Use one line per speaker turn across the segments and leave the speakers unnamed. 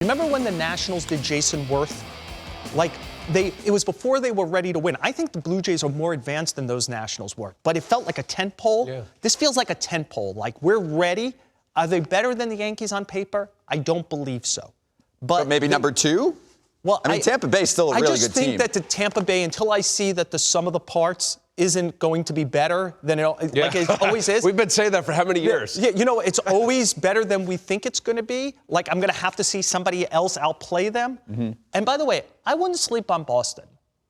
Remember when the Nationals did Jason Worth? It was before they were ready to win. I think the Blue Jays are more advanced than those Nationals were, but it felt like a tent pole.
Yeah.
This feels like a tent pole. Like, we're ready. Are they better than the Yankees on paper? I don't believe so.
But maybe number two?
Well,
I mean, Tampa Bay's still a really good team.
I just think that the Tampa Bay, until I see that the sum of the parts isn't going to be better than like it always is.
We've been saying that for how many years?
Yeah, it's always better than we think it's going to be. Like, I'm going to have to see somebody else outplay them. Mm-hmm. And by the way, I wouldn't sleep on Boston.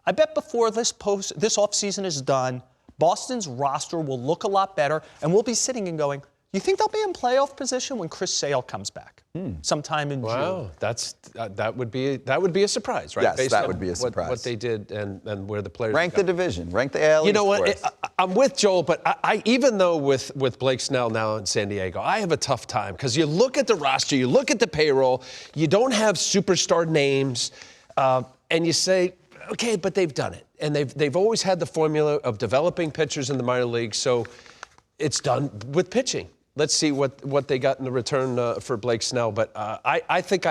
I bet before this offseason is done, Boston's roster will look a lot better, and we'll be sitting and going, you think they'll be in playoff position when Chris Sale comes back sometime in June?
Wow, that would be a surprise, right?
Yes,
Based
that
on
would be a surprise.
What they did and where the players
rank the division, rank the AL.
You know what? I'm with Joel, but I even though with Blake Snell now in San Diego, I have a tough time because you look at the roster, you look at the payroll, you don't have superstar names, and you say, okay, but they've done it, and they've always had the formula of developing pitchers in the minor leagues, so it's done with pitching. Let's see what they got in the return for Blake Snell. But I think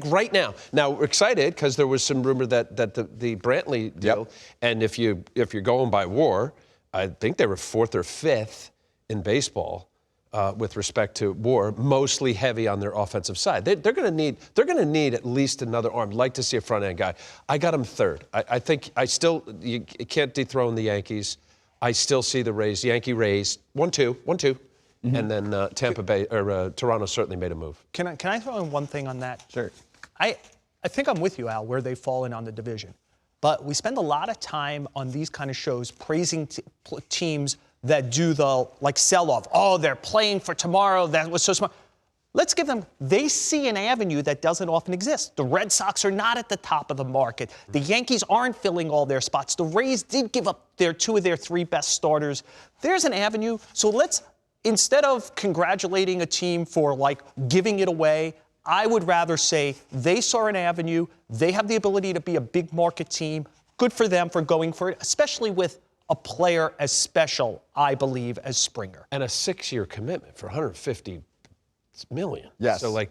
right now we're excited because there was some rumor that the Brantley deal, and if you're going by WAR, I think they were 4th or 5th in baseball with respect to WAR, mostly heavy on their offensive side. They're going to need at least another arm. I'd like to see a front end guy. I got him 3rd. I think you can't dethrone the Yankees. I still see the Rays, Yankee Rays, 1-2. Mm-hmm. And then Tampa Bay or Toronto certainly made a move.
Can I throw in one thing on that?
Sure.
I think I'm with you, Al, where they've fallen on the division. But we spend a lot of time on these kind of shows praising teams that do the sell-off. Oh, they're playing for tomorrow. That was so smart. Let's give them. They see an avenue that doesn't often exist. The Red Sox are not at the top of the market. The Yankees aren't filling all their spots. The Rays did give up 2 of their 3 best starters. There's an avenue. So let's. Instead of congratulating a team for giving it away, I would rather say they saw an avenue. They have the ability to be a big market team. Good for them for going for it, especially with a player as special, I believe, as Springer.
And a 6-year commitment for $150 million.
Yes.
So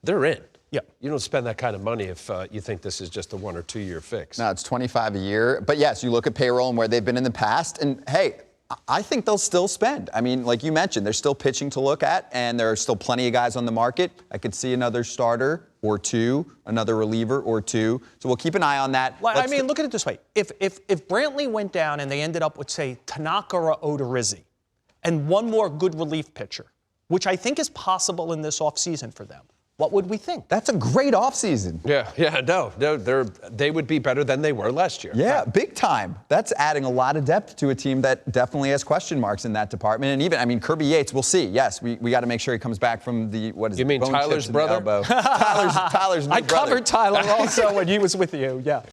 they're in.
Yeah.
You don't spend that kind of money if you think this is just a 1 or 2 year fix.
No, it's $25 a year. But yes, you look at payroll and where they've been in the past, and hey, I think they'll still spend. I mean, like you mentioned, there's still pitching to look at, and there are still plenty of guys on the market. I could see another starter or 2, another reliever or 2. So we'll keep an eye on that.
Well, look at it this way. If Brantley went down and they ended up with, say, Tanaka or Odorizzi, and one more good relief pitcher, which I think is possible in this offseason for them, what would we think?
That's a great offseason.
No, they would be better than they were last year.
Yeah, big time. That's adding a lot of depth to a team that definitely has question marks in that department. And even, Kirby Yates, we'll see. Yes, we got to make sure he comes back from the, what is it?
You mean
bone
Tyler's
chips in the
brother?
elbow. Tyler's new brother.
I covered Tyler also when he was with you, yeah.